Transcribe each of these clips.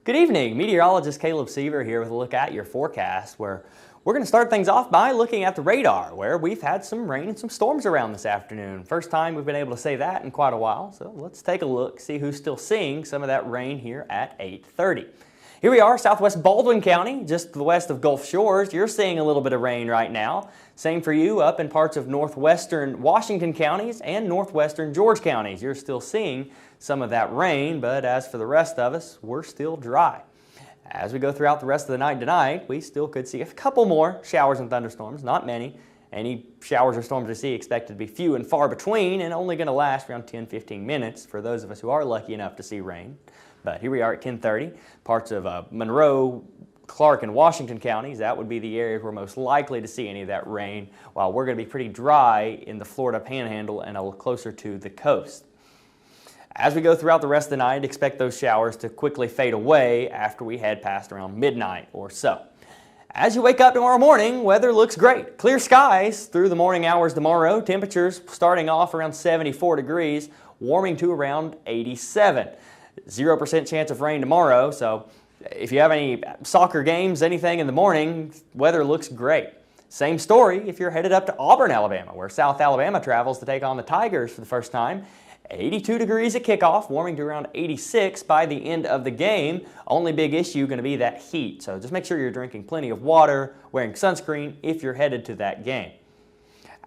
Good evening, meteorologist Caleb Seaver here with a look at your forecast, where we're going to start things off by looking at the radar, where we've had some rain and some storms around this afternoon. First time we've been able to say that in quite a while, so let's take a look, see who's still seeing some of that rain here at 8:30. Here we are, southwest Baldwin County, just to the west of Gulf Shores. You're seeing a little bit of rain right now. Same for you up in parts of northwestern Washington counties and northwestern George counties. You're still seeing some of that rain, but as for the rest of us, we're still dry. As we go throughout the rest of the night tonight, we still could see a couple more showers and thunderstorms, not many. Any showers or storms we see expected to be few and far between and only going to last around 10-15 minutes for those of us who are lucky enough to see rain. But here we are at 10:30, parts of Monroe, Clark, and Washington counties. That would be the areas we're most likely to see any of that rain, while we're going to be pretty dry in the Florida Panhandle and a little closer to the coast. As we go throughout the rest of the night, expect those showers to quickly fade away after we head past around midnight or so. As you wake up tomorrow morning, weather looks great. Clear skies through the morning hours tomorrow. Temperatures starting off around 74 degrees, warming to around 87. 0% chance of rain tomorrow, so if you have any soccer games, anything in the morning, weather looks great. Same story if you're headed up to Auburn, Alabama, where South Alabama travels to take on the Tigers for the first time. 82 degrees at kickoff, warming to around 86 by the end of the game. Only big issue going to be that heat, so just make sure you're drinking plenty of water, wearing sunscreen if you're headed to that game.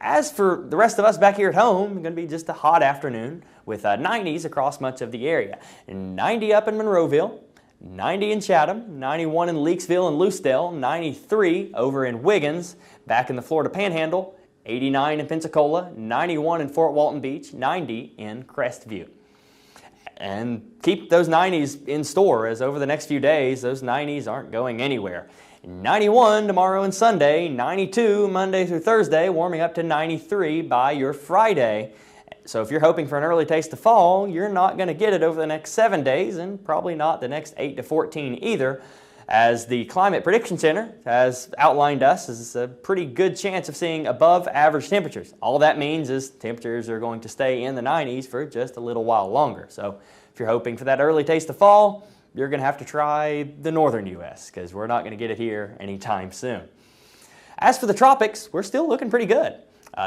As for the rest of us back here at home, it's going to be just a hot afternoon with 90s across much of the area. 90 up in Monroeville, 90 in Chatham, 91 in Leakesville and Lucedale, 93 over in Wiggins, back in the Florida Panhandle, 89 in Pensacola, 91 in Fort Walton Beach, 90 in Crestview. And keep those 90s in store, as over the next few days, those 90s aren't going anywhere. 91 tomorrow and Sunday, 92 Monday through Thursday, warming up to 93 by your Friday. So if you're hoping for an early taste of fall, you're not going to get it over the next 7 days and probably not the next 8 to 14 either, as the Climate Prediction Center has outlined us as a pretty good chance of seeing above average temperatures. All that means is temperatures are going to stay in the 90s for just a little while longer. So if you're hoping for that early taste of fall, you're going to have to try the northern U.S. because we're not going to get it here anytime soon. As for the tropics, we're still looking pretty good.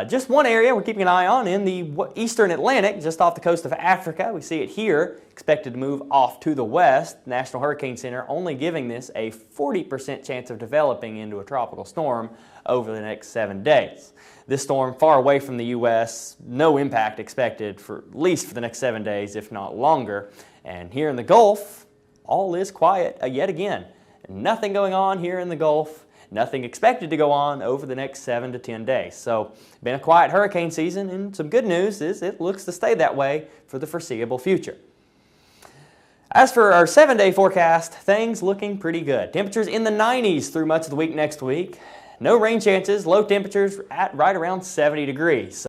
Just one area we're keeping an eye on in the eastern Atlantic, just off the coast of Africa. We see it here, expected to move off to the west. National Hurricane Center only giving this a 40% chance of developing into a tropical storm over the next 7 days. This storm far away from the U.S., no impact expected for at least for the next 7 days, if not longer. And here in the Gulf, all is quiet yet again. Nothing going on here in the Gulf. Nothing expected to go on over the next 7 to 10 days. So, been a quiet hurricane season, and some good news is it looks to stay that way for the foreseeable future. As for our 7-day forecast, things looking pretty good. Temperatures in the 90s through much of the week next week. No rain chances, low temperatures at right around 70 degrees.